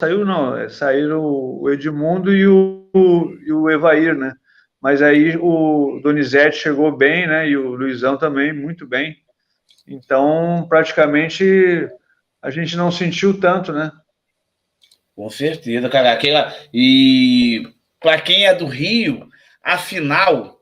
saiu não, saíram o Edmundo e o Evair, né? Mas aí o Donizete chegou bem, né? E o Luizão também, muito bem. Então, praticamente, a gente não sentiu tanto, né? Com certeza, cara. E para quem é do Rio, a final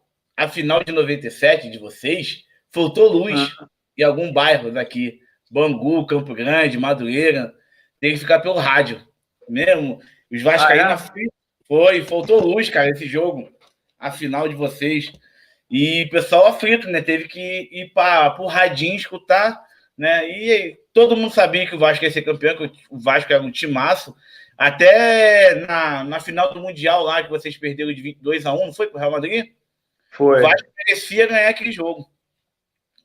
de 97 de vocês, faltou luz Ah, em algum bairro daqui. Bangu, Campo Grande, Madureira. Tem que ficar pelo rádio. Mesmo. Os vascaínos é? faltou luz, cara, esse jogo. A final de vocês. E o pessoal aflito, né? Teve que ir para o radinho escutar, né? E todo mundo sabia que o Vasco ia ser campeão, que o Vasco era um timaço. Até na final do Mundial lá, que vocês perderam de 2-1, não foi pro Real Madrid? O Foi, Vasco merecia ganhar aquele jogo.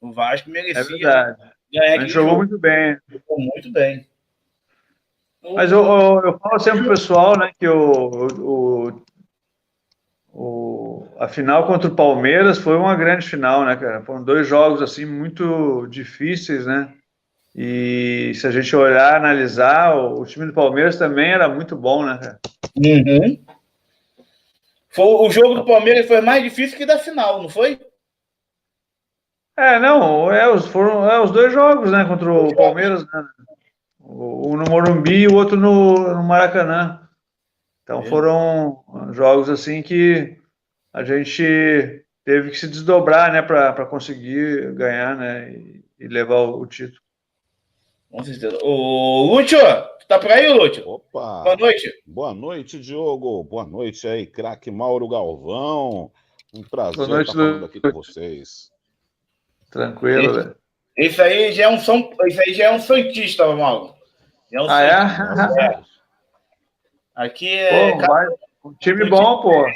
O Vasco é merecia verdade. ganhar A gente aquele jogou jogo. muito bem. Jogou muito bem. Mas eu falo sempre pro pessoal, né, que a final contra o Palmeiras foi uma grande final, né, cara? Foram dois jogos, assim, muito difíceis, né? E se a gente olhar, analisar, o time do Palmeiras também era muito bom, né, cara? Uhum. O jogo do Palmeiras foi mais difícil que da final, não foi? Não, foram os dois jogos, né, contra o Palmeiras, né? Um no Morumbi e o outro no Maracanã. Então foram jogos assim que a gente teve que se desdobrar, né, para conseguir ganhar, né, e levar o título. Com certeza. Ô, Lúcio, tu tá por aí, Lúcio? Boa Opa! noite. Boa noite, Diogo. Boa noite aí, craque Mauro Galvão. Um Boa prazer noite, estar falando aqui com vocês. tranquilo, velho. Isso aí já é um santista, Mauro. É um santista. É? Aqui é. Pô, um time bom, pô.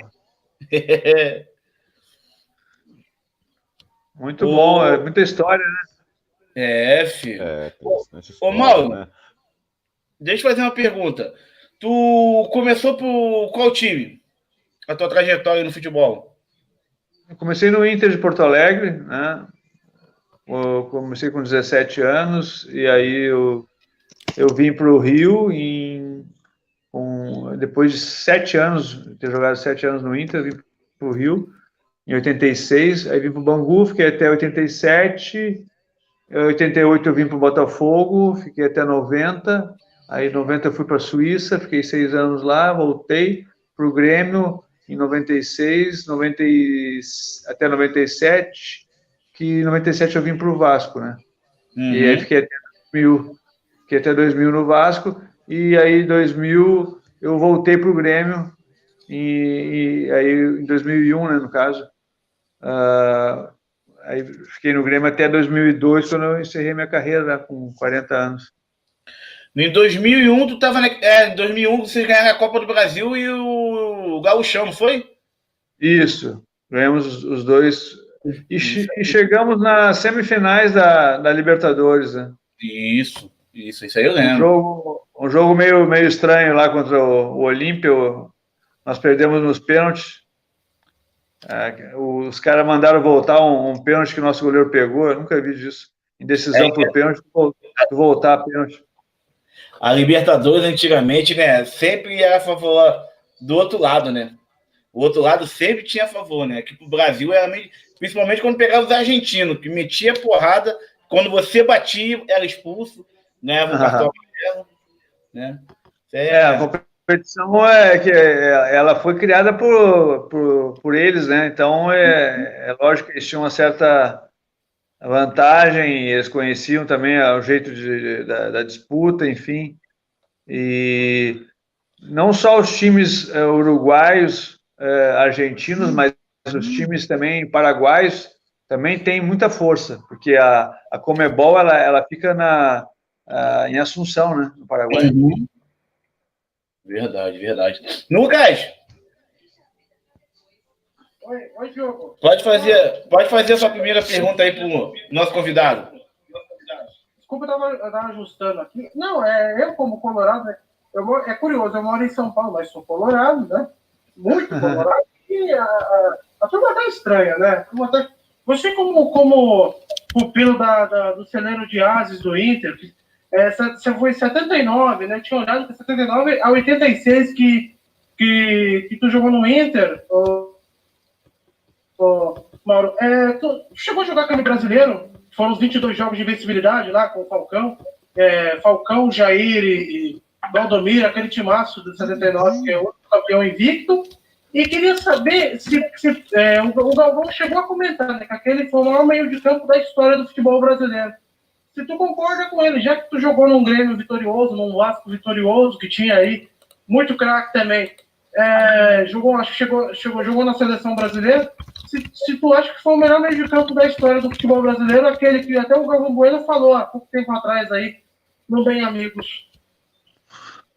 Muito bom, é muita história, né? Filho. Tem bastante Ô, história, Mauro, né? deixa eu fazer uma pergunta. Tu começou por qual time? A tua trajetória no futebol? Eu comecei no Inter de Porto Alegre, né? Eu comecei com 17 anos e aí eu vim para o Rio depois de 7 anos, ter jogado 7 anos no Inter, vim para o Rio em 86, aí vim para o Bangu, fiquei até 87, em 88 eu vim para o Botafogo, fiquei até 90, aí em 90 eu fui para a Suíça, fiquei 6 anos lá, voltei para o Grêmio em 96, até 97, que em 97 eu vim para o Vasco, né? Uhum. E aí fiquei até 2000 no Vasco, e aí em 2000 eu voltei para o Grêmio, e aí em 2001, né, no caso, aí fiquei no Grêmio até 2002, quando eu encerrei minha carreira, né, com 40 anos. Em 2001, tu tava em 2001 vocês ganharam a Copa do Brasil e o Gauchão, não foi? Isso, ganhamos os dois. E chegamos nas semifinais da Libertadores, né? Isso aí eu lembro. Um jogo meio estranho lá contra o Olímpia. Nós perdemos nos pênaltis. Os caras mandaram voltar um pênalti que o nosso goleiro pegou. Eu nunca vi disso. Indecisão por pênalti, voltar a pênalti. A Libertadores, antigamente, né, sempre era a favor do outro lado, né? O outro lado sempre tinha a favor, né? Aqui pro Brasil era meio... Principalmente quando pegava os argentinos, que metia porrada, quando você batia, era expulso, ganhava o cartão amarelo, né? A competição é que ela foi criada por eles, né? Então é lógico que eles tinham uma certa vantagem, eles conheciam também o jeito da disputa, enfim. E não só os times uruguaios, argentinos, mas os times também paraguaios também têm muita força, porque a Conmebol ela fica em Assunção, né, no Paraguai. Uhum. Verdade. Lucas! Oi, Diogo. Pode fazer a sua primeira pergunta aí pro nosso convidado. Desculpa, eu tava ajustando aqui. Não, eu como colorado, né? É curioso, eu moro em São Paulo, mas sou colorado, né? Muito colorado. E a turma tá estranha, né? Você como pupilo do celeiro de Ases do Inter, Você foi em 79, né? Tinha olhado para 79 a 86 que tu jogou no Inter, Mauro. Tu chegou a jogar Campeonato Brasileiro? Foram os 22 jogos de invencibilidade lá com o Falcão. Falcão, Jair e Valdomiro, aquele timaço do 79, que é outro campeão invicto. E queria saber se o Galvão chegou a comentar, né, que aquele foi o maior meio de campo da história do futebol brasileiro. Se tu concorda com ele, já que tu jogou num Grêmio vitorioso, num Vasco vitorioso, que tinha aí muito craque também, jogou na seleção brasileira, se tu acha que foi o melhor meio de campo da história do futebol brasileiro, aquele que até o Galvão Bueno falou há pouco tempo atrás aí, no Bem Amigos.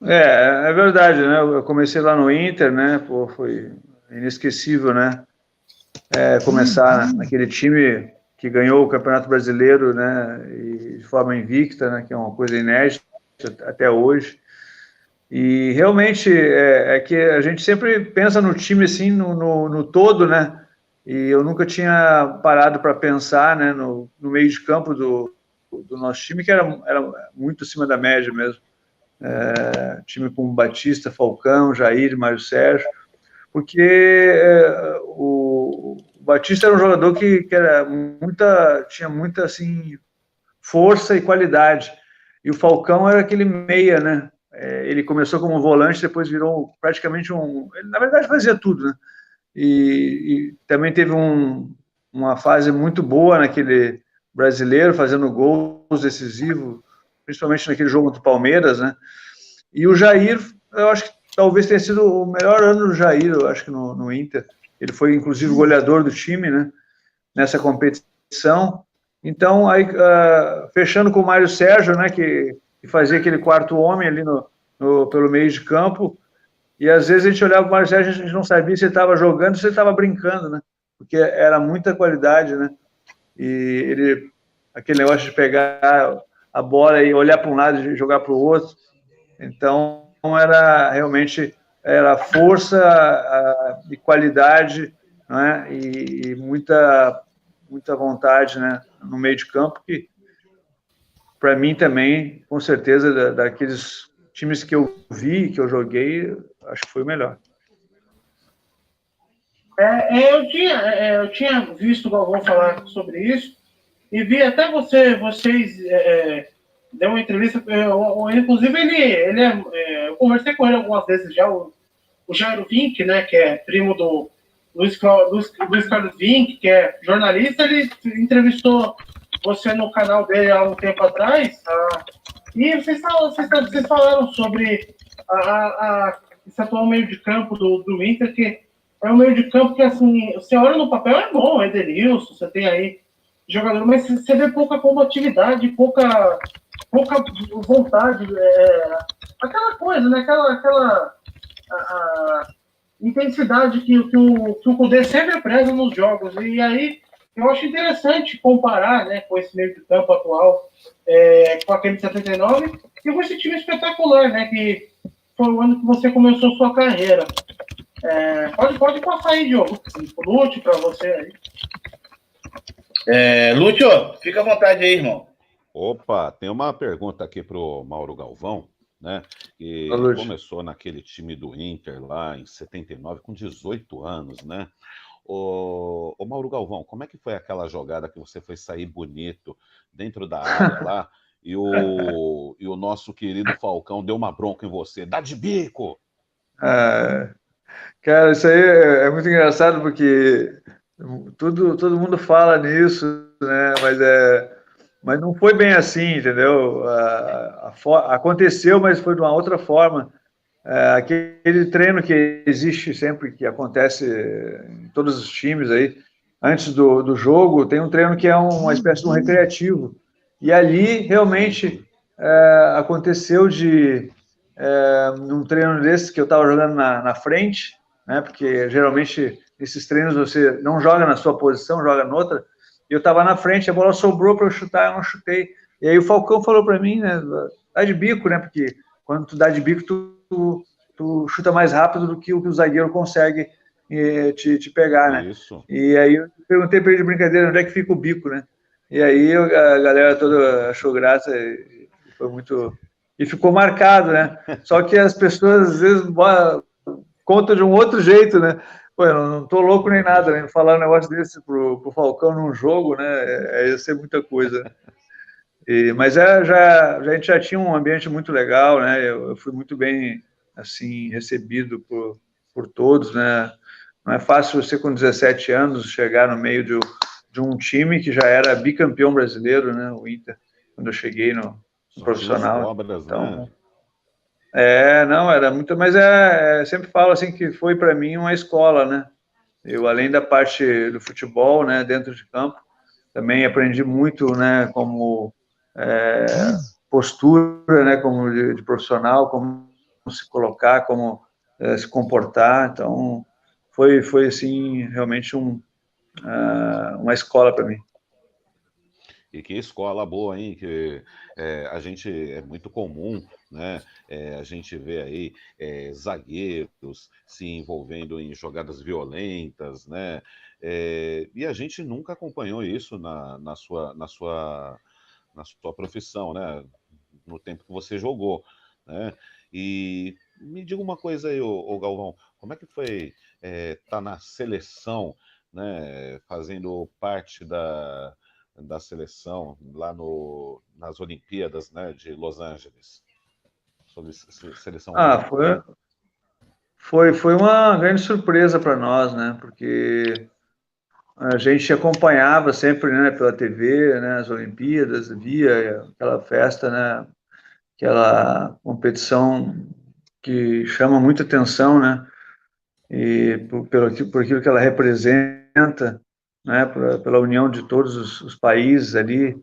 É verdade, né? Eu comecei lá no Inter, né? Pô, foi inesquecível, né? Começar naquele time que ganhou o Campeonato Brasileiro, né? E de forma invicta, né? Que é uma coisa inédita até hoje. E realmente é que a gente sempre pensa no time assim, no todo, né? E eu nunca tinha parado para pensar, né? No meio de campo do nosso time, que era muito acima da média mesmo. Time com Batista, Falcão, Jair, Mário Sérgio, porque o Batista era um jogador que tinha muita assim, força e qualidade, e o Falcão era aquele meia, né? Ele começou como volante, depois virou praticamente ele, na verdade, fazia tudo, né? E também teve uma fase muito boa naquele brasileiro, fazendo gols decisivos, principalmente naquele jogo do Palmeiras, né? E o Jair, eu acho que talvez tenha sido o melhor ano do Jair, eu acho que no Inter. Ele foi, inclusive, goleador do time, né? Nessa competição. Então, aí, fechando com o Mário Sérgio, né? Que fazia aquele quarto homem ali pelo meio de campo. E às vezes a gente olhava o Mário Sérgio, a gente não sabia se ele estava jogando ou se ele estava brincando, né? Porque era muita qualidade, né? E aquele negócio de pegar a bola e olhar para um lado e jogar para o outro. Então, realmente era força e qualidade, né? E muita vontade, né? No meio de campo, que para mim também, com certeza, daqueles times que eu vi, que eu joguei, acho que foi o melhor. Eu tinha visto o Galvão falar sobre isso e vi até vocês deu uma entrevista, inclusive eu conversei com ele algumas vezes já, o Jairo Vink, né, que é primo do Luiz Carlos Vink, que é jornalista, ele entrevistou você no canal dele há um tempo atrás, e vocês falaram sobre esse atual meio de campo do Inter, que é um meio de campo que, assim, você olha no papel, é bom, Edenilson, você tem aí jogador, mas você vê pouca combatividade, pouca vontade, aquela coisa, né? Aquela intensidade que o Kudê sempre preza nos jogos. E aí eu acho interessante comparar, né, com esse meio de campo atual, com aquele de 79, e com esse time espetacular, né? Que foi o ano que você começou sua carreira. Pode passar aí, Diogo. Lute para você aí. Lúcio, fica à vontade aí, irmão. Opa, tem uma pergunta aqui para o Mauro Galvão, né? Que começou naquele time do Inter lá em 79, com 18 anos, né? Ô Mauro Galvão, como é que foi aquela jogada que você foi sair bonito dentro da área lá e o nosso querido Falcão deu uma bronca em você? Dá de bico! Cara, isso aí é muito engraçado porque todo mundo fala nisso, né? Mas não foi bem assim, entendeu? Aconteceu, mas foi de uma outra forma. Aquele treino que existe sempre, que acontece em todos os times aí, antes do jogo, tem um treino que é uma espécie de um recreativo. E ali, realmente, aconteceu num treino desse que eu estava jogando na frente, né? Porque geralmente nesses treinos você não joga na sua posição, joga noutra. E eu estava na frente, a bola sobrou para eu chutar, eu não chutei. E aí o Falcão falou para mim, né? Dá de bico, né? Porque quando tu dá de bico, tu chuta mais rápido do que o zagueiro consegue te pegar, né? Isso. E aí eu perguntei para ele de brincadeira onde é que fica o bico, né? E aí a galera toda achou graça e foi muito... E ficou marcado, né? Só que as pessoas, às vezes, contam de um outro jeito, né? Pô, eu não tô louco nem nada, né? Falar um negócio desse pro Falcão num jogo, né? Ia ser muita coisa. Mas a gente já tinha um ambiente muito legal, né? Eu fui muito bem, assim, recebido por todos, né? Não é fácil você, com 17 anos, chegar no meio de um time que já era bicampeão brasileiro, né? O Inter, quando eu cheguei no profissional. Cobras, então, né? Não, era muito... Mas sempre falo, assim, que foi, para mim, uma escola, né? Eu, além da parte do futebol, né, dentro de campo, também aprendi muito, né, como postura, né, como de profissional, como se colocar, como se comportar. Então, foi assim, realmente uma escola para mim. E que escola boa, hein? Que a gente é muito comum, né? A gente vê aí zagueiros se envolvendo em jogadas violentas, né? E a gente nunca acompanhou isso na sua profissão, né? No tempo que você jogou, né? E me diga uma coisa aí, ô Galvão, como é que foi estar na seleção, né? Fazendo parte da seleção lá nas Olimpíadas, né, de Los Angeles. Seleção olímpica. Foi uma grande surpresa para nós, né? Porque a gente acompanhava sempre, né, pela TV, né, as Olimpíadas, via aquela festa, né, aquela competição que chama muita atenção, né? E por aquilo que ela representa, né, pela união de todos os países ali.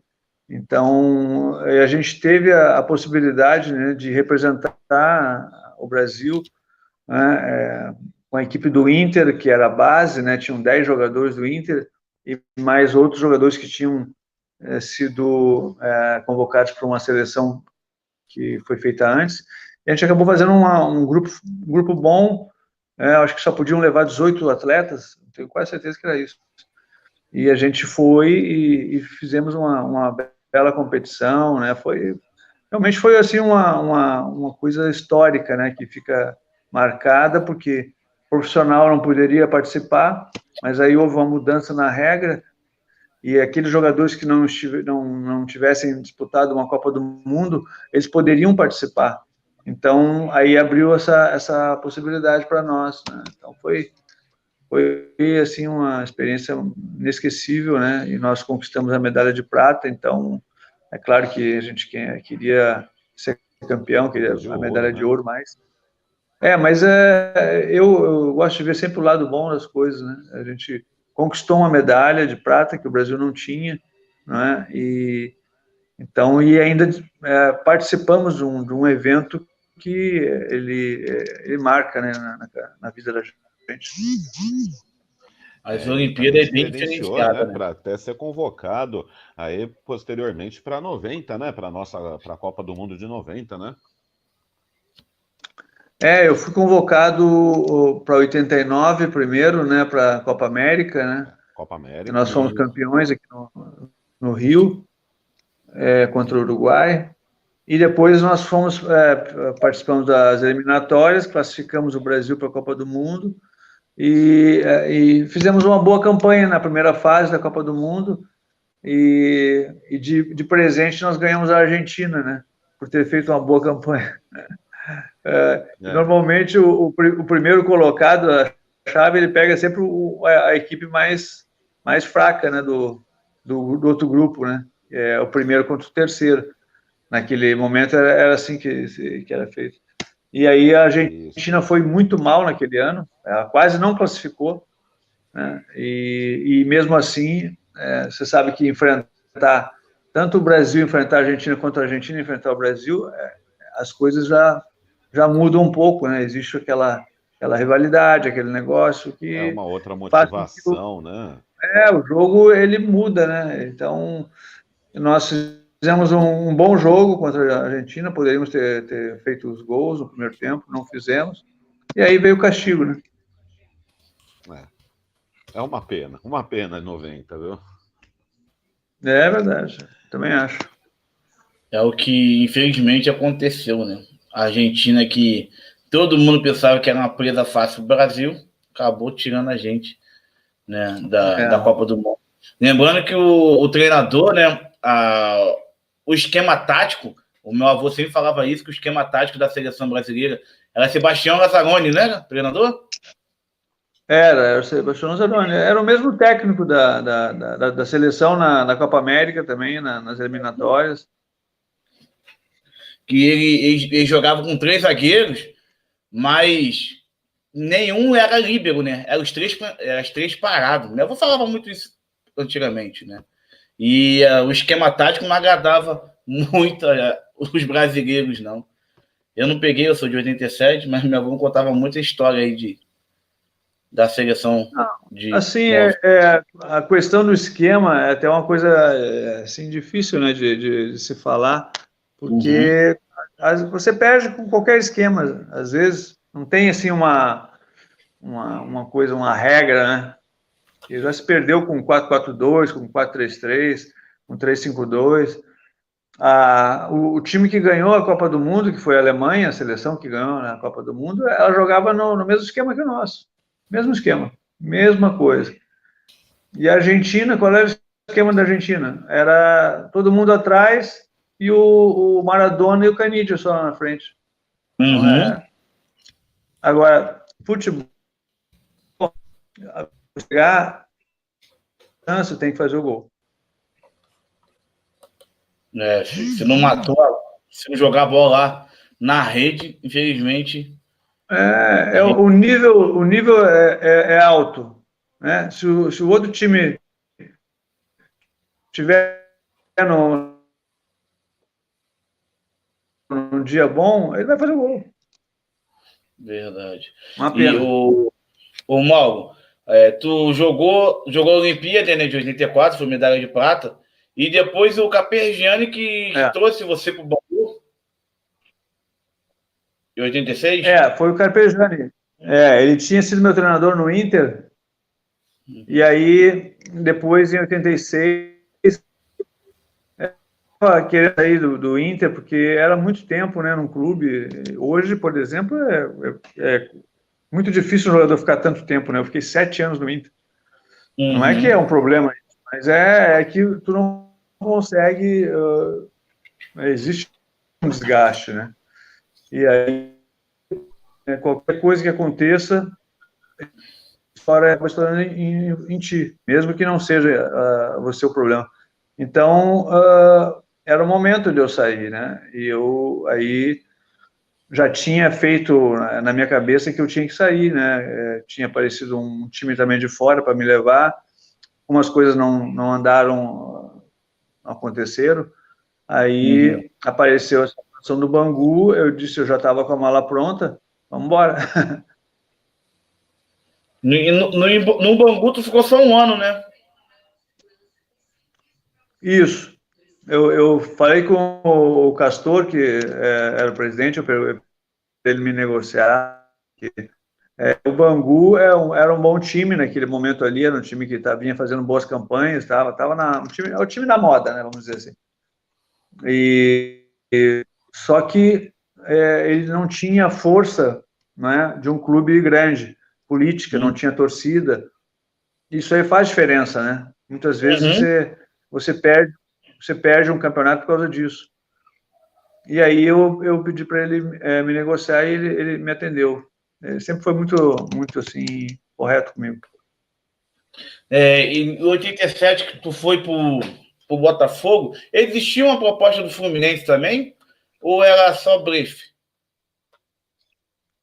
Então, a gente teve a possibilidade, né, de representar o Brasil, né, com a equipe do Inter, que era a base, né, tinham 10 jogadores do Inter e mais outros jogadores que tinham sido convocados para uma seleção que foi feita antes. E a gente acabou fazendo um grupo bom. Acho que só podiam levar 18 atletas, tenho quase certeza que era isso. E a gente foi e fizemos uma bela competição, né? Realmente foi assim uma coisa histórica, né? Que fica marcada, porque profissional não poderia participar, mas aí houve uma mudança na regra e aqueles jogadores que não tivessem disputado uma Copa do Mundo, eles poderiam participar. Então, aí abriu essa possibilidade para nós, né? Então, foi assim, uma experiência inesquecível, né? E nós conquistamos a medalha de prata, então, é claro que a gente queria ser campeão, queria a medalha de ouro, mas eu gosto de ver sempre o lado bom das coisas, né? A gente conquistou uma medalha de prata que o Brasil não tinha, né? E ainda participamos de um evento que ele marca, né, na vida da gente. As Olimpíadas é bem diferenciada, né? Para até ser convocado aí posteriormente para 90, né? Para a Copa do Mundo de 90, né? Eu fui convocado para 89 primeiro, né? Para a Copa América, né? Copa América. E nós fomos campeões aqui no Rio, contra o Uruguai. E depois nós participamos das eliminatórias, classificamos o Brasil para a Copa do Mundo e fizemos uma boa campanha na primeira fase da Copa do Mundo e de presente nós ganhamos a Argentina, né? Por ter feito uma boa campanha. Normalmente o primeiro colocado, a chave, ele pega sempre a equipe mais fraca, né? Do outro grupo, né? O primeiro contra o terceiro. Naquele momento era assim que era feito. E aí a Argentina foi muito mal naquele ano, ela quase não classificou, né? E mesmo assim, você sabe que enfrentar, tanto o Brasil enfrentar a Argentina quanto a Argentina enfrentar o Brasil, as coisas já mudam um pouco, né? Existe aquela rivalidade, aquele negócio que... É uma outra motivação, né? O jogo, ele muda, né? Então, nós fizemos um bom jogo contra a Argentina, poderíamos ter feito os gols no primeiro tempo, não fizemos, e aí veio o castigo, né? É uma pena 90, viu? É verdade, também acho. É o que, infelizmente, aconteceu, né? A Argentina, que todo mundo pensava que era uma presa fácil do Brasil, acabou tirando a gente, né, da Copa do Mundo. Lembrando que o treinador, né, o esquema tático, o meu avô sempre falava isso, que o esquema tático da seleção brasileira era Sebastião Lazzaroni, né, treinador? Era o Sebastião Zanoni. Era o mesmo técnico da seleção na Copa América também, nas eliminatórias. Que ele jogava com 3 zagueiros, mas nenhum era líbero, né? Eram os três parados. Meu avô falava muito isso antigamente, né? E o esquema tático não agradava muito os brasileiros, não. Eu não peguei, eu sou de 87, mas meu avô contava muita história aí da seleção. Assim, a questão do esquema é até uma coisa assim, difícil, né, de se falar, porque você perde com qualquer esquema, às vezes não tem assim uma coisa, uma regra, né? E já se perdeu com 4-4-2, com 4-3-3, com 3-5-2. O time que ganhou a Copa do Mundo, que foi a Alemanha, a seleção que ganhou na Copa do Mundo, ela jogava no mesmo esquema que o nosso. Mesmo esquema, mesma coisa. E a Argentina, qual era o esquema da Argentina? Era todo mundo atrás e o Maradona e o Canidia só lá na frente. Então, agora, futebol, chegar, você tem que fazer o gol. Se não matou, se não jogar a bola lá na rede, infelizmente. O nível é alto, né? Se o outro time tiver num dia bom, ele vai fazer o gol. Verdade. Uma pena. E o Mauro, tu jogou a Olimpíada, né, de 84, foi medalha de prata, e depois o Capergiani que trouxe você pro Bangu? Em 86? Foi o Capergiani. Ele tinha sido meu treinador no Inter, e aí, depois, em 86, querer sair do Inter, porque era muito tempo, né, num clube. Hoje, por exemplo, é muito difícil um jogador ficar tanto tempo, né? Eu fiquei 7 anos no Inter. Não é que é um problema, mas é que tu não consegue... existe um desgaste, né? E aí, qualquer coisa que aconteça, vai estourando em ti, mesmo que não seja você o problema. Então, era o momento de eu sair, né? E eu aí já tinha feito na minha cabeça que eu tinha que sair, né? Tinha aparecido um time também de fora para me levar, algumas coisas não andaram, não aconteceram. Aí apareceu a situação do Bangu, eu disse, eu já estava com a mala pronta, vamos embora. No Bangu tu ficou só um ano, né? Isso. Eu falei com o Castor, que era o presidente, para ele me negociar. O Bangu era um bom time naquele momento ali, era um time que vinha fazendo boas campanhas, estava o time da moda, né, vamos dizer assim. Só que ele não tinha força, né, de um clube grande, política, não tinha torcida. Isso aí faz diferença, né? Muitas vezes você perde um campeonato por causa disso. E aí eu pedi para ele me negociar e ele me atendeu. Ele sempre foi muito, muito assim, correto comigo. Em 87, que tu foi pro Botafogo, existia uma proposta do Fluminense também? Ou era só blefe?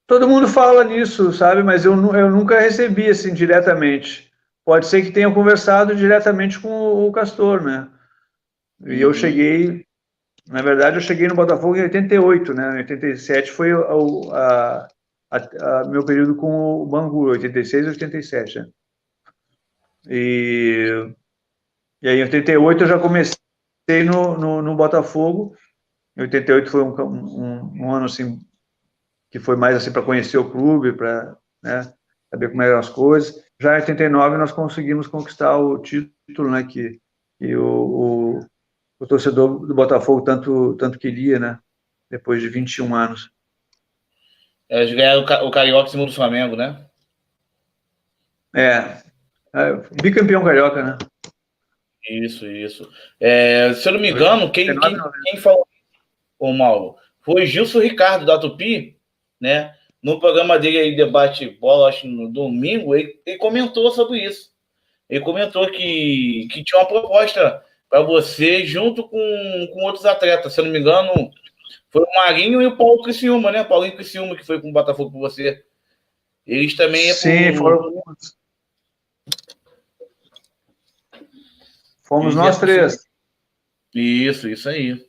Todo mundo fala nisso, sabe? Mas eu nunca recebi assim diretamente. Pode ser que tenha conversado diretamente com o Castor, né? E eu cheguei, na verdade, eu cheguei no Botafogo em 88, né? Em 87 foi meu período com o Bangu, 86 e 87, né? E aí em 88 eu já comecei no Botafogo. Em 88 foi um ano assim que foi mais assim para conhecer o clube, para, né, saber como eram as coisas. Já em 89 nós conseguimos conquistar o título, né, que o o torcedor do Botafogo tanto queria, né? Depois de 21 anos. Eles ganharam o Carioca em cima do Flamengo, né? Bicampeão carioca, né? Isso. Se eu não me engano, quem falou, ô Mauro, foi Gilson Ricardo, da Tupi, né? No programa dele aí, Debate Bola, acho que no domingo, ele comentou sobre isso. Ele comentou que tinha uma proposta para você junto com outros atletas. Se eu não me engano, foi o Marinho e o Paulo Criciúma, né? Paulinho Criciúma, que foi com o Botafogo com você. Eles também... Sim, foram... Fomos nós três. Isso aí.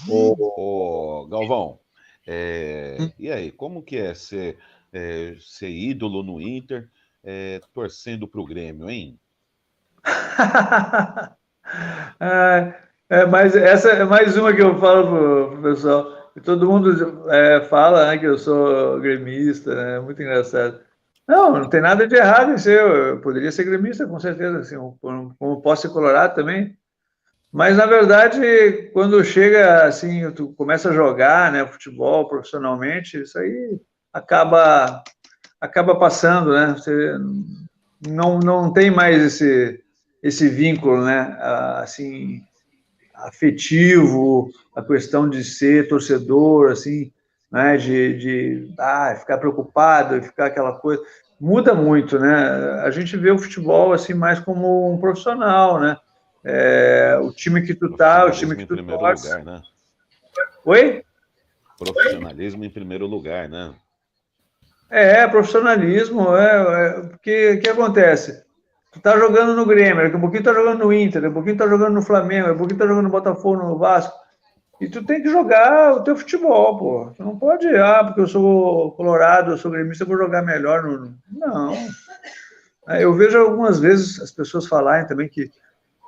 Ô, Galvão, e aí, como que é ser ídolo no Inter, torcendo para o Grêmio, hein? Mas essa é mais uma que eu falo pro pessoal. Todo mundo fala, né, que eu sou gremista, né? É muito engraçado. Não tem nada de errado em ser. Eu poderia ser gremista, com certeza, assim, como posso ser colorado também. Mas, na verdade, quando chega, assim, tu começa a jogar, né, futebol profissionalmente, isso aí acaba passando, né? Você não tem mais esse vínculo, né, assim, afetivo, a questão de ser torcedor, assim, né, de ficar preocupado, ficar aquela coisa, muda muito, né? A gente vê o futebol assim mais como um profissional, né? O time que tu tá, o time que tu torce. Lugar, né? Oi? Profissionalismo em primeiro lugar, né? Profissionalismo, porque o que acontece? Tu tá jogando no Grêmio, daqui a pouquinho tá jogando no Inter, daqui a pouquinho tá jogando no Flamengo, daqui a pouquinho tá jogando no Botafogo, no Vasco. E tu tem que jogar o teu futebol, pô. Tu não pode, porque eu sou colorado, eu sou gremista, eu vou jogar melhor. Não. Eu vejo algumas vezes as pessoas falarem também que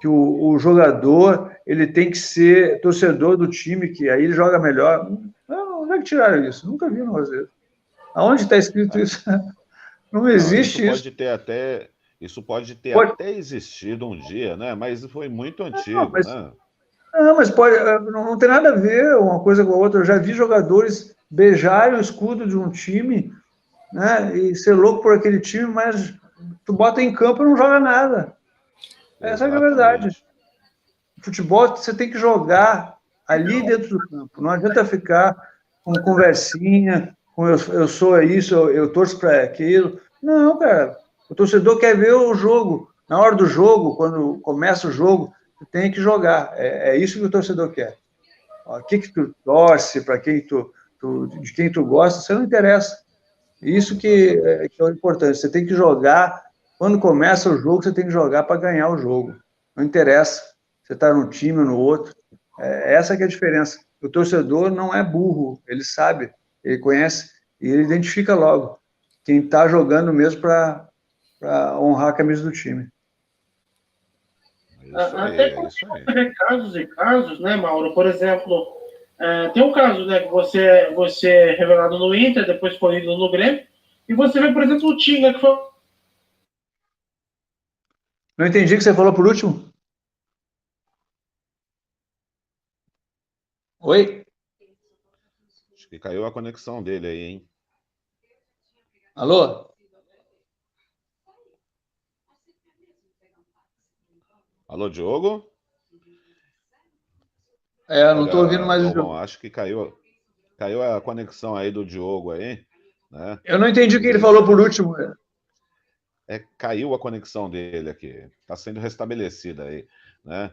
o jogador ele tem que ser torcedor do time, que aí ele joga melhor. Não, onde é que tiraram isso? Nunca vi no fazer. Aonde está escrito isso? Não existe isso. Isso pode ter até existido um dia, né? Mas foi muito antigo, né? Não, mas não tem nada a ver uma coisa com a outra. Eu já vi jogadores beijarem o escudo de um time, né, e ser louco por aquele time, mas tu bota em campo e não joga nada. Essa é a verdade. Futebol você tem que jogar ali dentro do campo. Não adianta ficar com conversinha, com eu sou isso, eu torço para aquilo. Não, cara. O torcedor quer ver o jogo. Na hora do jogo, quando começa o jogo, tu tem que jogar. É isso que o torcedor quer. O que tu torce, para quem de quem tu gosta, você não interessa. Isso que é o importante. Você tem que jogar. Quando começa o jogo, você tem que jogar para ganhar o jogo. Não interessa. Você está num time ou no outro. Essa que é a diferença. O torcedor não é burro. Ele sabe, ele conhece e ele identifica logo quem está jogando mesmo para honrar a camisa do time. Até quando tem casos e casos, né, Mauro? Por exemplo, tem um caso, né, que você é revelado no Inter, depois foi ido no Grêmio, e você vê, por exemplo, o Tinga, que foi... Não entendi o que você falou por último. Oi? Acho que caiu a conexão dele aí, hein? Alô? Alô, Diogo? Não estou ouvindo mais o Diogo. Acho que caiu a conexão aí do Diogo aí, né? Eu não entendi o que ele falou por último. Caiu a conexão dele aqui. Está sendo restabelecida aí, né?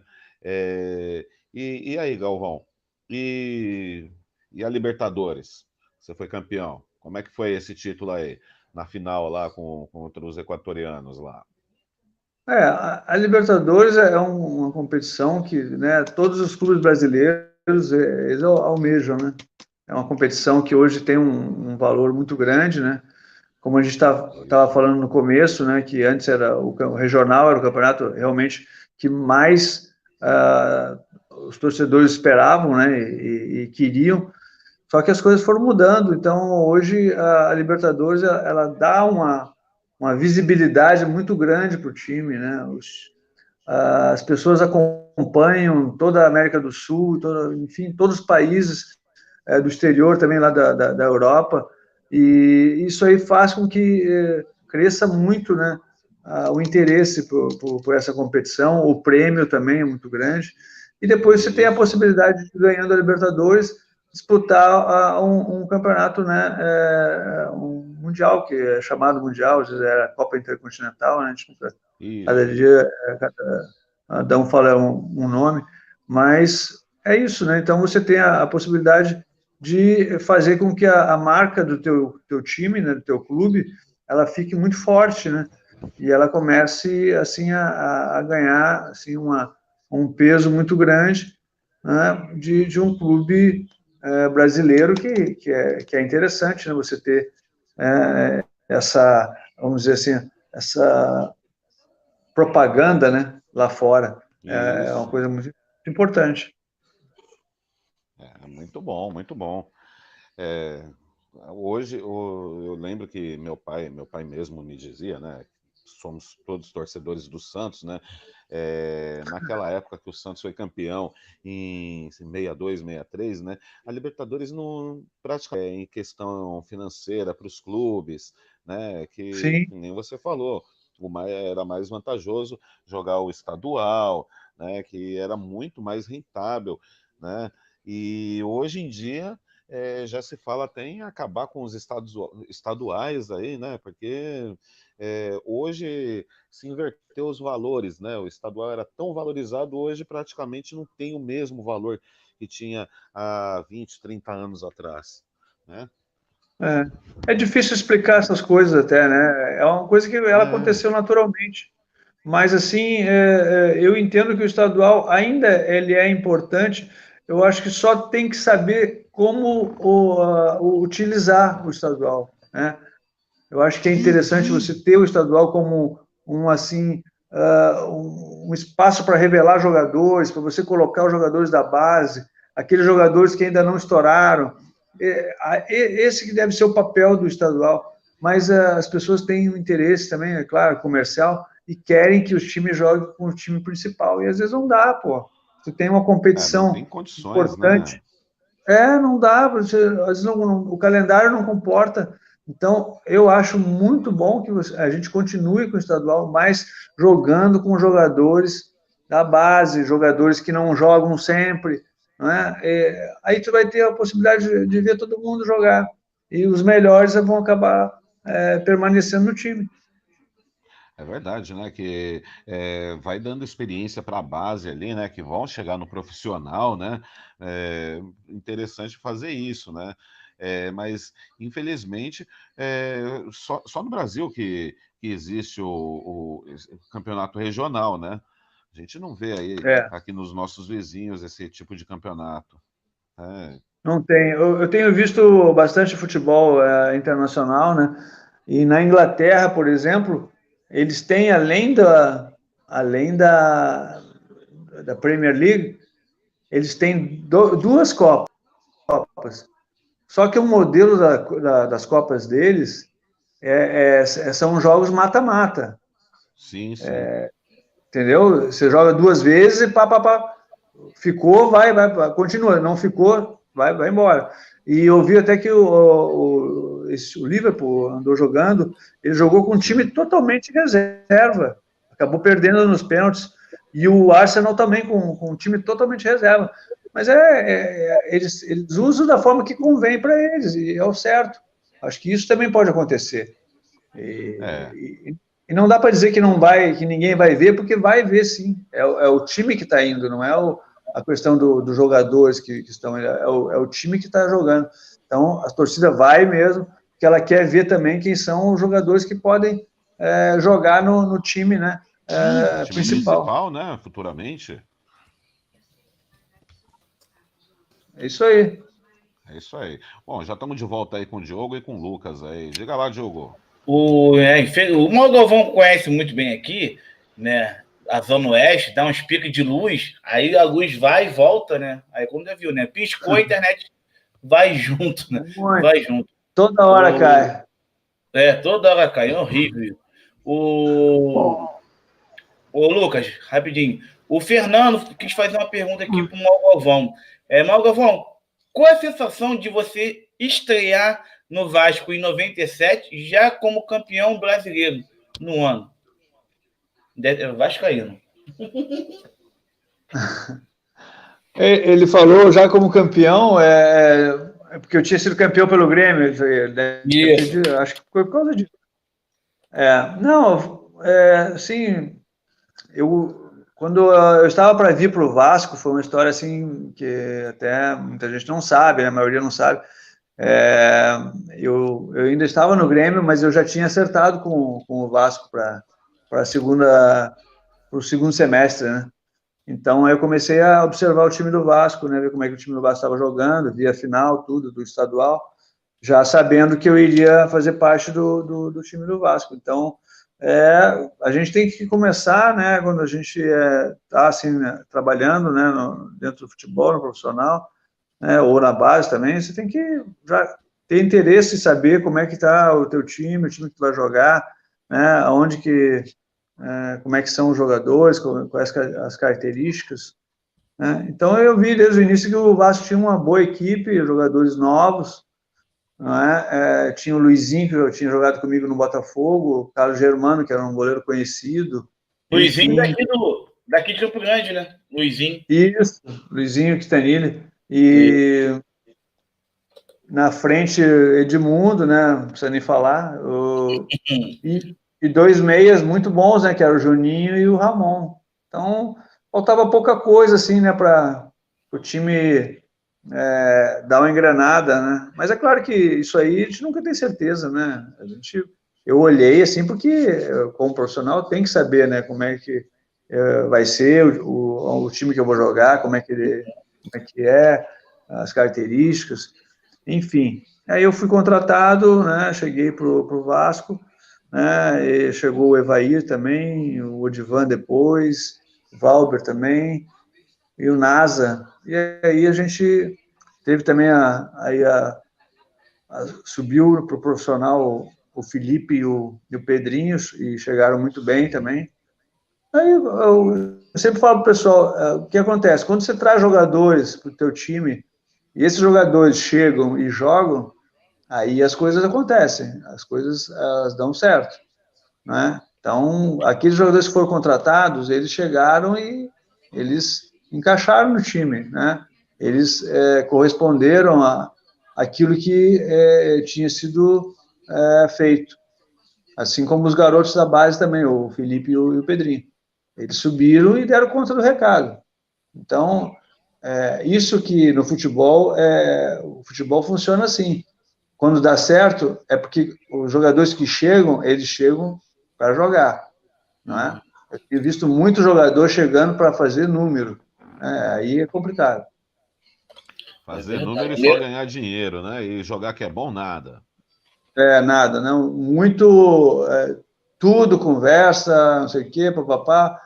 E aí, Galvão? E a Libertadores? Você foi campeão. Como é que foi esse título aí? Na final lá contra os equatorianos lá. A Libertadores é uma competição que, né, todos os clubes brasileiros eles almejam, né? É uma competição que hoje tem um valor muito grande, né? Como a gente estava falando no começo, né, que antes era o regional, era o campeonato realmente que mais os torcedores esperavam, né, e queriam. Só que as coisas foram mudando. Então hoje a Libertadores ela dá uma visibilidade muito grande para o time, né? as pessoas acompanham toda a América do Sul, enfim, todos os países do exterior, também lá da Europa, e isso aí faz com que cresça muito, né, o interesse por essa competição, o prêmio também é muito grande, e depois você tem a possibilidade de, ganhando a Libertadores, disputar um campeonato, né, um mundial, que é chamado mundial, às vezes era a Copa Intercontinental, né, cada dia, cada um fala um nome, mas é isso, né, então você tem a possibilidade de fazer com que a marca do teu time, né, do teu clube, ela fique muito forte, né, e ela comece, assim, a ganhar, assim, um peso muito grande, né, de um clube brasileiro que é interessante, né, você ter essa, vamos dizer assim, essa propaganda, né, lá fora. É uma coisa muito importante. Muito bom, muito bom. Hoje eu lembro que meu pai mesmo me dizia, né? Somos todos torcedores do Santos, né? Naquela época que o Santos foi campeão em 62, 63, né? A Libertadores não praticamente em questão financeira para os clubes, né? Que nem você falou, era mais vantajoso jogar o estadual, né? Que era muito mais rentável, né? E hoje em dia já se fala até em acabar com os estaduais aí, né? Porque hoje se inverteu os valores, né? O estadual era tão valorizado, hoje praticamente não tem o mesmo valor que tinha há 20, 30 anos atrás, né? É difícil explicar essas coisas até, né? É uma coisa que ela aconteceu naturalmente. Mas, assim, eu entendo que o estadual ainda ele é importante. Eu acho que só tem que saber como utilizar o estadual, né? Eu acho que é interessante você ter o estadual como um espaço para revelar jogadores, para você colocar os jogadores da base, aqueles jogadores que ainda não estouraram. Esse que deve ser o papel do estadual. Mas as pessoas têm um interesse também, é claro, comercial, e querem que os times joguem com o time principal. E às vezes não dá, pô. Você tem uma competição não tem condições, importante. Né? Não dá, às vezes o calendário não comporta. Então, eu acho muito bom que a gente continue com o estadual, mas jogando com jogadores da base, jogadores que não jogam sempre, não é? Aí tu vai ter a possibilidade de ver todo mundo jogar, e os melhores vão acabar permanecendo no time. É verdade, né? Que vai dando experiência para a base ali, né? Que vão chegar no profissional, né? Interessante fazer isso, né? Mas, infelizmente, só no Brasil que existe o campeonato regional, né? A gente não vê aí aqui nos nossos vizinhos esse tipo de campeonato. Não tem. Eu tenho visto bastante futebol internacional, né? E na Inglaterra, por exemplo, eles têm, além da Premier League, eles têm duas Copas. Só que o modelo das Copas deles são jogos mata-mata. Sim. Entendeu? Você joga duas vezes e pá. Ficou, vai, continua. Não ficou, vai embora. E eu vi até que o Liverpool andou jogando, ele jogou com um time totalmente reserva. Acabou perdendo nos pênaltis. E o Arsenal também com um time totalmente reserva. Mas eles usam da forma que convém para eles, e é o certo. Acho que isso também pode acontecer. E não dá para dizer que não vai, que ninguém vai ver, porque vai ver sim. É o time que está indo, não é a questão dos jogadores que estão, é o time que está jogando. Então, a torcida vai mesmo, porque ela quer ver também quem são os jogadores que podem jogar no time, né? Time principal, né? Futuramente. É isso aí. É isso aí. Bom, já estamos de volta aí com o Diogo e com o Lucas aí. Diga lá, Diogo. O Galvão conhece muito bem aqui, né? A Zona Oeste, dá uns picos de luz, aí a luz vai e volta, né? Aí como já viu, né? Piscou, a internet vai junto, né? Vai junto. Toda hora cai. Toda hora cai, é horrível. Ô, Lucas, rapidinho. O Fernando quis fazer uma pergunta aqui para o Mauro Galvão. Mauro Galvão, qual é a sensação de você estrear no Vasco em 97, já como campeão brasileiro no ano? Vascaíno. Ele falou já como campeão, porque eu tinha sido campeão pelo Grêmio. Acho que foi por causa disso. Assim, quando eu estava para vir para o Vasco, foi uma história assim que até muita gente não sabe, a maioria não sabe. Eu ainda estava no Grêmio, mas eu já tinha acertado com o Vasco para o segundo semestre, né? Então, aí eu comecei a observar o time do Vasco, né, ver como é que o time do Vasco estava jogando, via a final, tudo, do estadual, já sabendo que eu iria fazer parte do time do Vasco. Então, a gente tem que começar, né, quando a gente está assim, né, trabalhando, né, dentro do futebol, no profissional, né, ou na base também, você tem que já ter interesse em saber como é que está o teu time, o time que tu vai jogar, né, como é que são os jogadores, quais as características, né? Então eu vi desde o início que o Vasco tinha uma boa equipe, jogadores novos, não é? Tinha o Luizinho, que eu tinha jogado comigo no Botafogo, o Carlos Germano, que era um goleiro conhecido. Luizinho daqui de Campo Grande, né? Luizinho. Isso, Luizinho Quitanilli. E na frente, Edmundo, né? Não precisa nem falar. E dois meias muito bons, né? Que era o Juninho e o Ramon. Então, faltava pouca coisa, assim, né? Para o time dar uma engrenada, né? Mas é claro que isso aí a gente nunca tem certeza, né? Eu olhei, assim, porque como profissional tem que saber, né? Como é que vai ser o time que eu vou jogar, como é que as características, enfim. Aí eu fui contratado, né? Cheguei pro Vasco, né? E chegou o Evair também, o Odivan depois, o Valber também, e o Nasa. E aí a gente teve também subiu para o profissional o Felipe e o Pedrinho, e chegaram muito bem também. Aí eu sempre falo para o pessoal, o que acontece? Quando você traz jogadores para o teu time, e esses jogadores chegam e jogam, aí as coisas acontecem, as coisas elas dão certo, né? Então, aqueles jogadores que foram contratados, eles chegaram e eles encaixaram no time, né? Eles corresponderam àquilo que tinha sido feito. Assim como os garotos da base também, o Felipe e o Pedrinho. Eles subiram e deram conta do recado. Então, isso que no futebol, o futebol funciona assim. Quando dá certo, é porque os jogadores que chegam, eles chegam para jogar, não é? Eu tenho visto muito jogador chegando para fazer número, né? Aí é complicado. Fazer número e só ganhar dinheiro, né? E jogar que é bom, nada. Nada, não. Muito, tudo conversa, não sei o quê, papapá,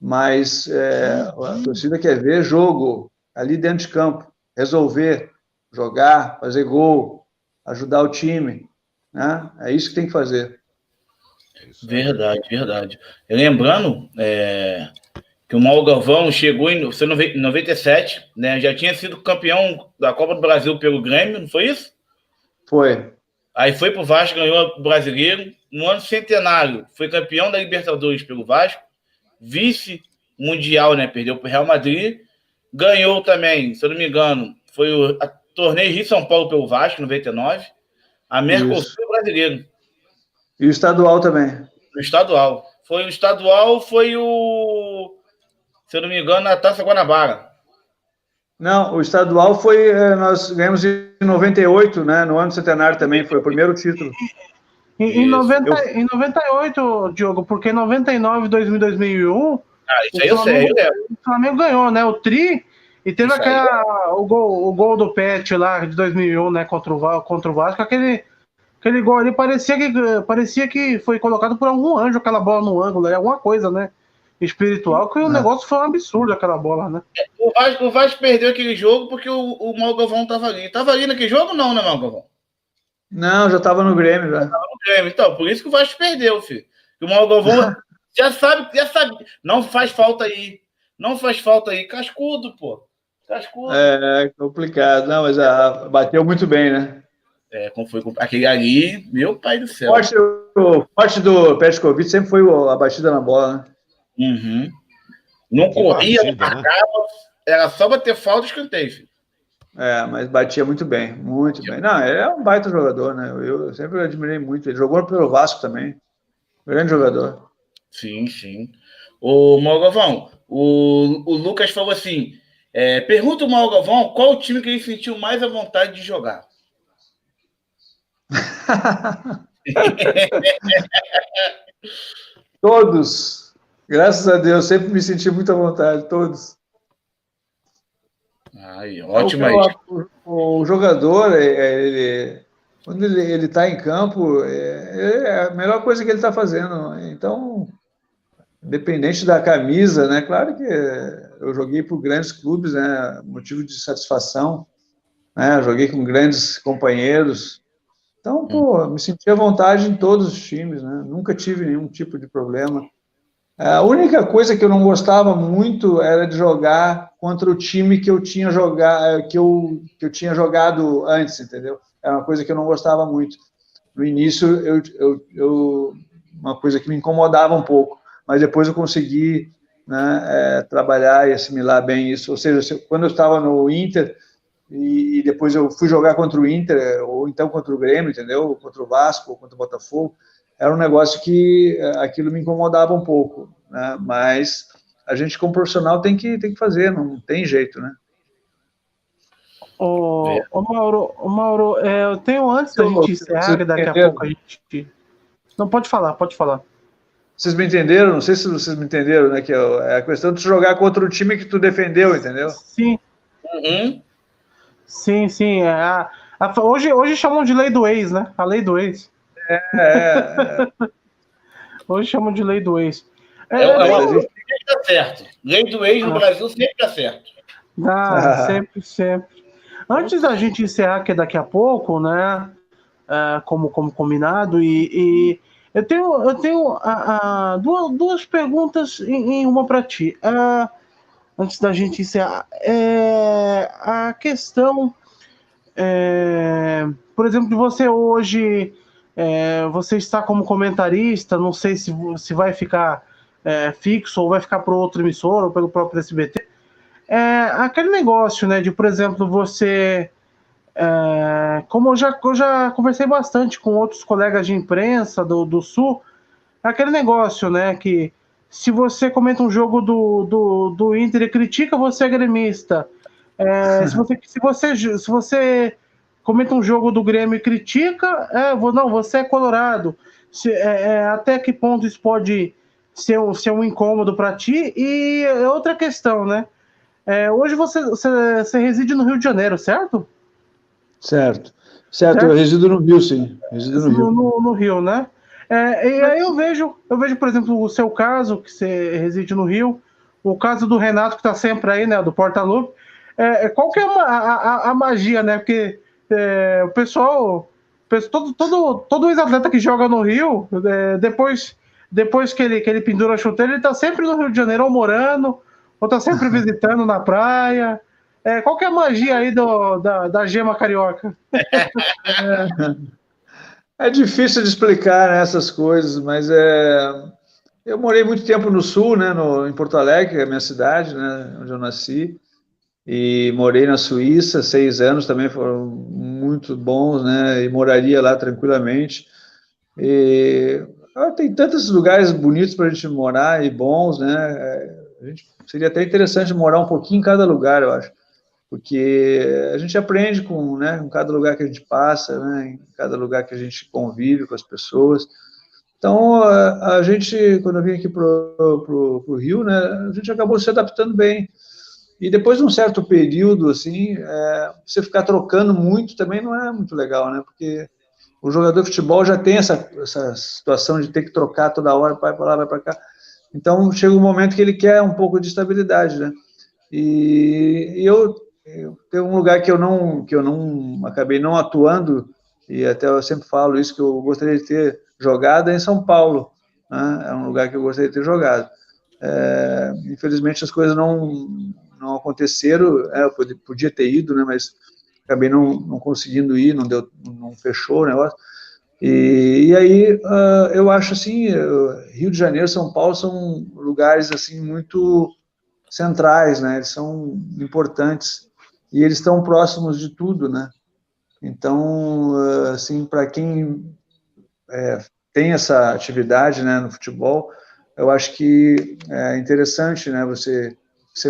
mas a torcida quer ver jogo ali dentro de campo, resolver, jogar, fazer gol, ajudar o time, né? É isso que tem que fazer. Verdade, verdade. Lembrando que o Mauro Galvão chegou em 97, né? Já tinha sido campeão da Copa do Brasil pelo Grêmio, não foi isso? Foi. Aí foi pro Vasco, ganhou o Brasileiro. No ano centenário, foi campeão da Libertadores pelo Vasco, vice-mundial, né? Perdeu pro Real Madrid. Ganhou também, se eu não me engano, foi o torneio Rio-São Paulo pelo Vasco, 99. A Mercosul Brasileiro. E o estadual também. O estadual. Foi o estadual, foi o... Se eu não me engano, a Taça Guanabara. Não, o estadual foi... nós ganhamos em 98, né? No ano centenário também, foi o primeiro título. Em 98, Diogo, porque em 99, 2000, 2001... Isso aí eu sei, eu lembro. O Flamengo ganhou, né? O Tri... E teve o gol do Pet lá de 2001, né? Contra o Vasco. Aquele gol ali parecia que foi colocado por algum anjo, aquela bola no ângulo, alguma coisa, né? Espiritual, que o negócio foi um absurdo, aquela bola, né? O Vasco perdeu aquele jogo porque o Mauro Galvão tava ali. Tava ali naquele jogo ou não, né, Mauro Galvão? Não, já tava no Grêmio, já. Tava no Grêmio, então, por isso que o Vasco perdeu, filho. O Mauro Galvão Já sabe. Não faz falta aí. Cascudo, pô. Cascudo. É complicado. Não, mas bateu muito bem, né? Como foi aquele ali, meu pai do céu. O forte do Petkovic sempre foi a batida na bola, né? Uhum. Não corria, não marcava, né? Era só bater falta e escanteio, filho. Mas batia muito bem, muito bem. Não, ele é um baita jogador, né? Eu sempre admirei muito. Ele jogou pelo Vasco também. Grande jogador. Sim, sim. O Malgovão, o Lucas falou assim: pergunta o Malgovão qual o time que ele sentiu mais à vontade de jogar. Todos. Graças a Deus, sempre me senti muito à vontade, todos. Ai, ótimo. O jogador, quando ele está em campo, é a melhor coisa que ele está fazendo. Então, independente da camisa, né? Claro que eu joguei por grandes clubes, né? Motivo de satisfação, né? Joguei com grandes companheiros. Então, me senti à vontade em todos os times, né? Nunca tive nenhum tipo de problema. A única coisa que eu não gostava muito era de jogar contra o time que eu tinha jogado, que eu tinha jogado antes, entendeu? Era uma coisa que eu não gostava muito. No início, uma coisa que me incomodava um pouco, mas depois eu consegui, né, trabalhar e assimilar bem isso. Ou seja, quando eu estava no Inter e depois eu fui jogar contra o Inter, ou então contra o Grêmio, entendeu? Contra o Vasco, ou contra o Botafogo, era um negócio que aquilo me incomodava um pouco, né? Mas a gente, como profissional, tem que fazer, não tem jeito, né? Ô Mauro, eu tenho, antes da gente encerrar, que daqui a pouco a gente... Não, pode falar. Vocês me entenderam? Não sei se vocês me entenderam, né? Que é a questão de jogar contra o time que tu defendeu, entendeu? Sim. Uhum. Sim. Hoje chamam de lei do ex, né? A lei do ex. Hoje chamam de lei do ex. Sempre dá certo. Lei do ex no Brasil sempre dá certo. Sempre. Antes da gente encerrar, que é daqui a pouco, né? Como combinado, e eu tenho duas perguntas em uma para ti. Antes da gente encerrar, a questão, por exemplo, de você hoje, você está como comentarista, não sei se vai ficar fixo ou vai ficar para outro emissor ou pelo próprio SBT. Aquele negócio, né, de, por exemplo, você... como eu já conversei bastante com outros colegas de imprensa do Sul, aquele negócio, né, que se você comenta um jogo do Inter e critica, você é gremista. Se você comenta um jogo do Grêmio e critica, você é colorado. Até que ponto isso pode ser um incômodo para ti? E outra questão, né? Hoje você reside no Rio de Janeiro, certo? Certo, eu resido no Rio, sim. No Rio, né? E aí eu vejo, por exemplo, o seu caso, que você reside no Rio, o caso do Renato, que está sempre aí, né, do Porta-Lupe. Qual que é a magia, né? Porque o pessoal, todo ex-atleta que joga no Rio, depois que ele pendura a chuteira, ele está sempre no Rio de Janeiro, ou morando, ou está sempre visitando na praia. Qual que é a magia aí da gema carioca? É difícil de explicar, né, essas coisas, mas eu morei muito tempo no Sul, né, em Porto Alegre, que é a minha cidade, né, onde eu nasci, e morei na Suíça 6 anos, também foram muito bons, né, e moraria lá tranquilamente. Tem tantos lugares bonitos para a gente morar e bons, né, seria até interessante morar um pouquinho em cada lugar, eu acho, porque a gente aprende com cada lugar que a gente passa, né, em cada lugar que a gente convive com as pessoas. Então, a gente, quando eu vim aqui para o Rio, né, a gente acabou se adaptando bem. E depois de um certo período, assim, você ficar trocando muito também não é muito legal, né, porque o jogador de futebol já tem essa situação de ter que trocar toda hora, vai para lá, vai para cá. Então, chega um momento que ele quer um pouco de estabilidade, né? E eu tenho um lugar que eu não acabei não atuando, e até eu sempre falo isso, que eu gostaria de ter jogado em São Paulo, né? É um lugar que eu gostaria de ter jogado. Infelizmente as coisas não aconteceram, eu podia ter ido, né, mas acabei não conseguindo ir, não fechou o negócio. E aí eu acho assim, Rio de Janeiro, São Paulo são lugares assim muito centrais, né? Eles são importantes e eles estão próximos de tudo, né? Então, assim, para quem tem essa atividade, né, no futebol, eu acho que é interessante, né, você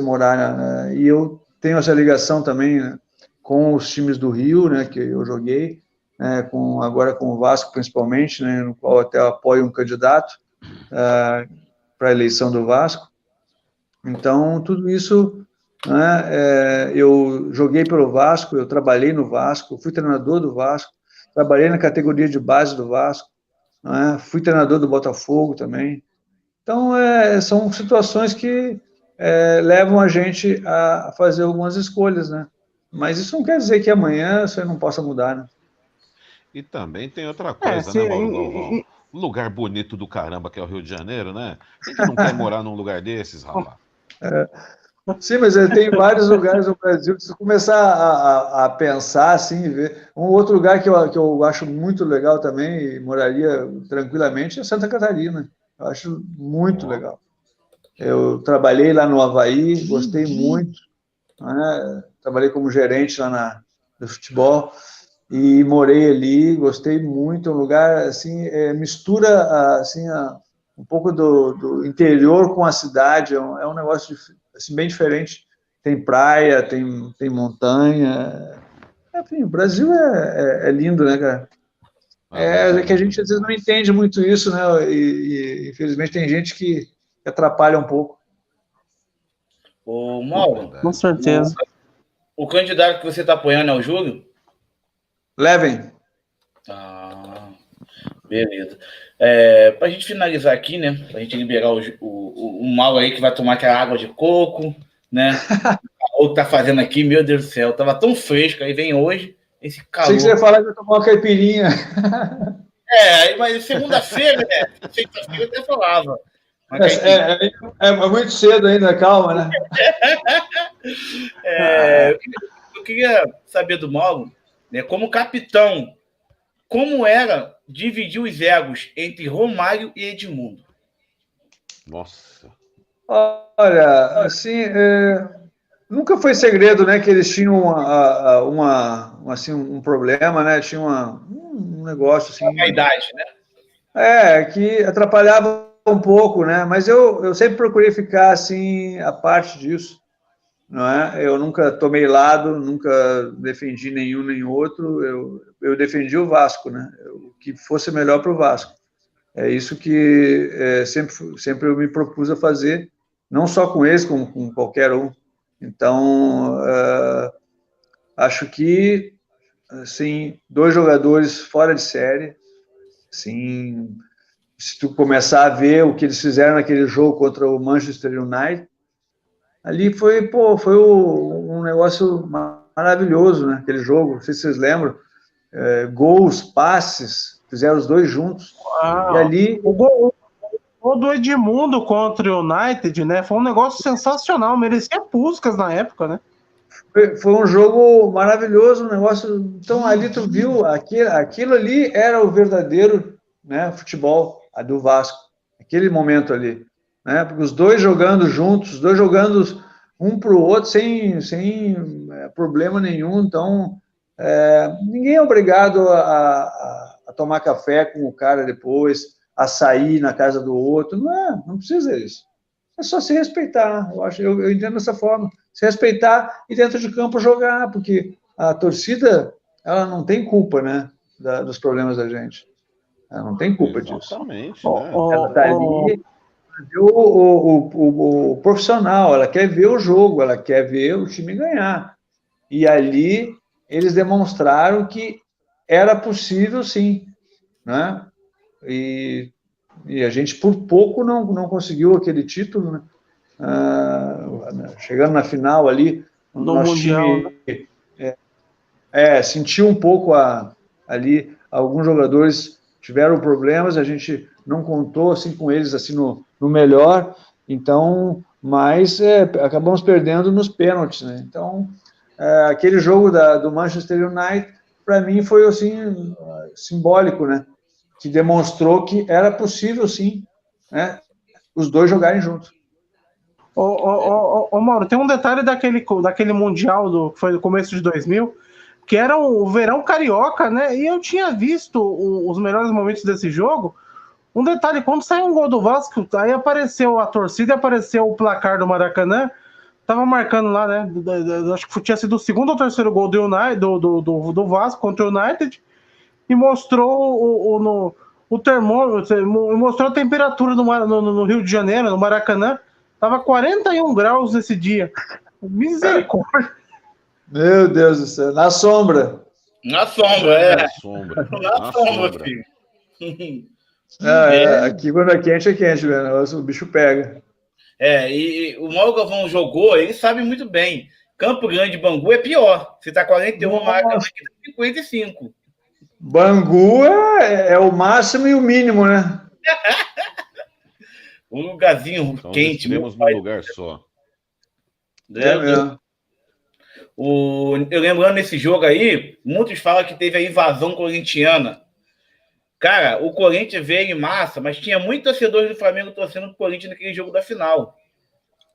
morar, e eu tenho essa ligação também, né, com os times do Rio, né, que eu joguei, né, agora com o Vasco principalmente, né, no qual até apoio um candidato para a eleição do Vasco. Então, tudo isso, né, eu joguei pelo Vasco, eu trabalhei no Vasco, fui treinador do Vasco, trabalhei na categoria de base do Vasco, né, fui treinador do Botafogo também. Então, são situações que levam a gente a fazer algumas escolhas, né? Mas isso não quer dizer que amanhã você não possa mudar, né? E também tem outra coisa, né, Mauro Galvão? Lugar bonito do caramba que é o Rio de Janeiro, né? Quem que não quer morar num lugar desses, rapaz? Sim, mas tem vários lugares no Brasil. Se começar a pensar assim, ver. Um outro lugar que eu acho muito legal também, e moraria tranquilamente, é Santa Catarina. Eu acho muito legal. Eu trabalhei lá no Avaí, gostei muito, né? Trabalhei como gerente lá do futebol e morei ali, gostei muito. Um lugar assim, mistura assim, um pouco do interior com a cidade. É um negócio assim, bem diferente. Tem praia, tem montanha. Enfim, o Brasil é lindo, né, cara? É que a gente às vezes não entende muito isso, né? E infelizmente tem gente que atrapalha um pouco. Ô, Mauro, Com certeza. O candidato que você está apoiando é o Júlio? Levem. Ah, beleza. Para a gente finalizar aqui, né? Para a gente liberar o Mauro aí que vai tomar aquela água de coco, né? O que tá fazendo aqui, meu Deus do céu, tava tão fresco, aí vem hoje esse calor. Sei que você ia falar que eu tomar uma caipirinha. Mas segunda-feira, né? Sexta-feira eu até falava. É muito cedo ainda, calma, né? Eu queria saber do Mauro, né, como capitão, como era dividir os egos entre Romário e Edmundo? Nossa. Olha, assim, nunca foi segredo, né, que eles tinham assim, um problema, né? Tinha um negócio assim. A idade, né? Que atrapalhava um pouco, né? Mas eu sempre procurei ficar assim a parte disso, não é? Eu nunca tomei lado, nunca defendi nenhum nem outro. Eu defendi o Vasco, né? O que fosse melhor para o Vasco. É isso que sempre eu me propus a fazer, não só com eles, como com qualquer um. Então, acho que assim, 2 jogadores fora de série, assim, se tu começar a ver o que eles fizeram naquele jogo contra o Manchester United, ali foi um negócio maravilhoso, né? Aquele jogo, não sei se vocês lembram, gols, passes, fizeram os 2 juntos. E ali o gol do Edmundo contra o United, né? Foi um negócio sensacional, merecia Puskás na época, né? Foi um jogo maravilhoso, um negócio. Então ali tu viu, aquilo ali era o verdadeiro, né, futebol do Vasco, aquele momento ali, né? Porque os 2 jogando juntos, os 2 jogando um para o outro sem problema nenhum. Então ninguém é obrigado a tomar café com o cara depois, a sair na casa do outro. Não precisa disso. É só se respeitar. Eu entendo dessa forma. Se respeitar e dentro de campo jogar, porque a torcida, ela não tem culpa, né, dos problemas da gente. Ela não tem culpa disso. Exatamente, né? Ela está ali para ver o profissional, ela quer ver o jogo, ela quer ver o time ganhar. E ali eles demonstraram que era possível, sim, né? E a gente por pouco não conseguiu aquele título, né? Chegando na final ali, o nosso Mundial, time sentiu um pouco ali alguns jogadores tiveram problemas, a gente não contou assim com eles assim no melhor, então, mas acabamos perdendo nos pênaltis, né? Então, aquele jogo do Manchester United, para mim, foi assim simbólico, né? Que demonstrou que era possível, sim, né? Os dois jogarem juntos. Ô, Mauro, tem um detalhe daquele Mundial que foi no começo de 2000, que era o verão carioca, né? E eu tinha visto os melhores momentos desse jogo. Um detalhe, quando saiu um gol do Vasco, aí apareceu a torcida e apareceu o placar do Maracanã. Tava marcando lá, né? Acho que tinha sido o segundo ou terceiro gol do Vasco contra o United. E mostrou o termômetro, mostrou a temperatura no Rio de Janeiro, no Maracanã. Tava 41 graus nesse dia. Misericórdia. Meu Deus do céu. Na sombra. Na sombra, Na sombra. Na sombra, filho. Aqui quando é quente, velho. O bicho pega. E o Mauro Galvão jogou, ele sabe muito bem. Campo Grande, Bangu é pior. Você tá 41, Maracanã aqui tá 55. Bangu é o máximo e o mínimo, né? Um lugarzinho então, quente. Temos num lugar só. Mesmo. Eu lembrando nesse jogo aí, muitos falam que teve a invasão corintiana. Cara, o Corinthians veio em massa, mas tinha muitos torcedores do Flamengo torcendo pro Corinthians naquele jogo da final.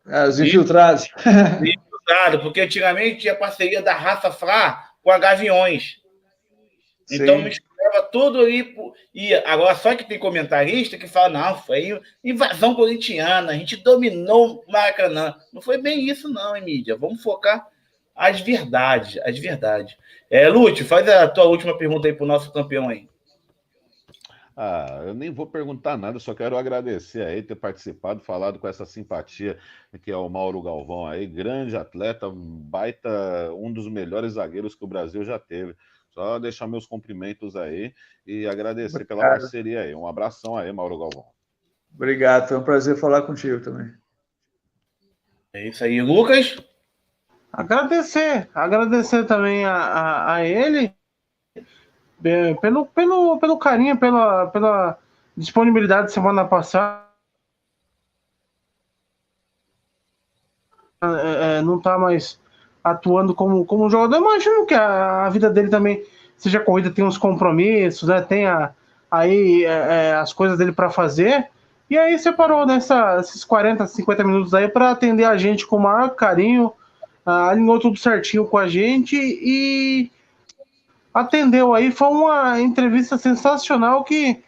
Os infiltrados. Infiltrado, porque antigamente tinha parceria da Raça Flá com a Gaviões. Então misturava tudo ali. E agora só que tem comentarista que fala, não, foi invasão corintiana, a gente dominou o Maracanã. Não foi bem isso não, hein, mídia? Vamos focar as verdades. Lúcio, faz a tua última pergunta aí pro nosso campeão aí. Eu nem vou perguntar nada, só quero agradecer aí ter participado, falado com essa simpatia que é o Mauro Galvão aí, grande atleta, baita, um dos melhores zagueiros que o Brasil já teve. Só deixar meus cumprimentos aí e agradecer pela parceria aí. Um abração aí, Mauro Galvão. Obrigado, foi um prazer falar contigo também. É isso aí, Lucas. Agradecer também a ele pelo carinho, pela disponibilidade semana passada. Não tá mais atuando como jogador. Eu imagino que a vida dele também seja corrida, tem uns compromissos, né? Tem aí as coisas dele para fazer. E aí separou esses 40, 50 minutos aí para atender a gente com o maior carinho, alinhou tudo certinho com a gente e atendeu aí. Foi uma entrevista sensacional que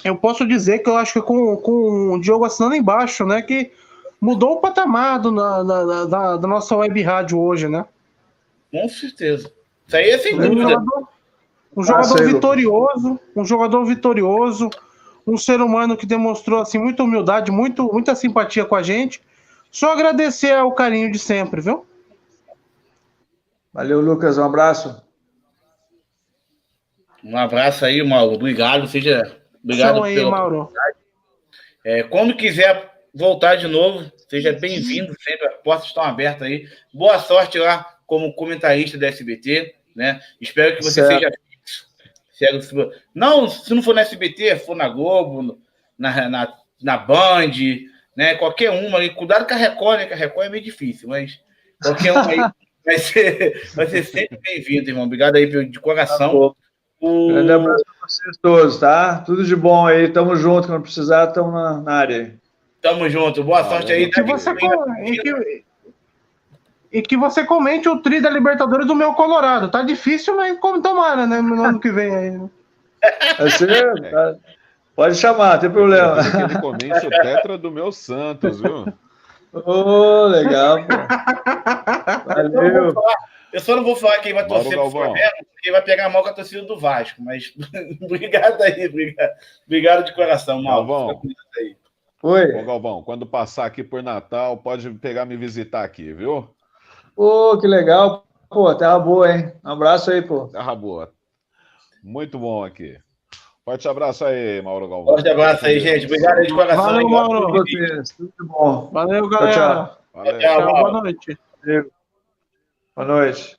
eu posso dizer que eu acho que com o Diogo assinando embaixo, né? Que mudou o patamar da nossa web rádio hoje, né? Com certeza. Isso aí é sem dúvida. Um jogador vitorioso, um ser humano que demonstrou assim, muita humildade, muita simpatia com a gente. Só agradecer ao carinho de sempre, viu? Valeu, Lucas. Um abraço. Um abraço aí, Mauro. Obrigado. Obrigado aí, Mauro. Quando quiser voltar de novo, seja bem-vindo sempre. As portas estão abertas aí. Boa sorte lá como comentarista da SBT, né? Espero que você seja fixo. Não, se não for na SBT, for na Globo, na Band, né? Qualquer uma aí. Cuidado com a Record, né? Que a Record é meio difícil, mas qualquer uma aí vai ser sempre bem-vindo, irmão. Obrigado aí de coração. Grande abraço para vocês todos, tá? Tudo de bom aí. Tamo junto. Quando precisar, estamos na área aí. Tamo junto. Boa sorte aí. E que você comente o tri da Libertadores do meu Colorado. Tá difícil, mas como tomara, né? No ano que vem aí. Pode chamar, não tem problema. Que ele comente o tetra do meu Santos, viu? Legal, pô. Valeu. Eu só não vou falar quem vai torcer pro Flamengo, porque vai pegar mal com a torcida do Vasco. Mas obrigado aí, obrigado de coração, Mauro. Oi. Bom, Galvão, quando passar aqui por Natal, pode pegar me visitar aqui, viu? Que legal. Pô, terra boa, hein? Um abraço aí, pô. Terra boa. Muito bom aqui. Forte abraço aí, Mauro Galvão. Forte abraço aí, gente. Obrigado aí de coração. Valeu, Mauro. Tudo bom. Valeu, galera. Tchau. Valeu. Tchau, boa noite. Boa noite.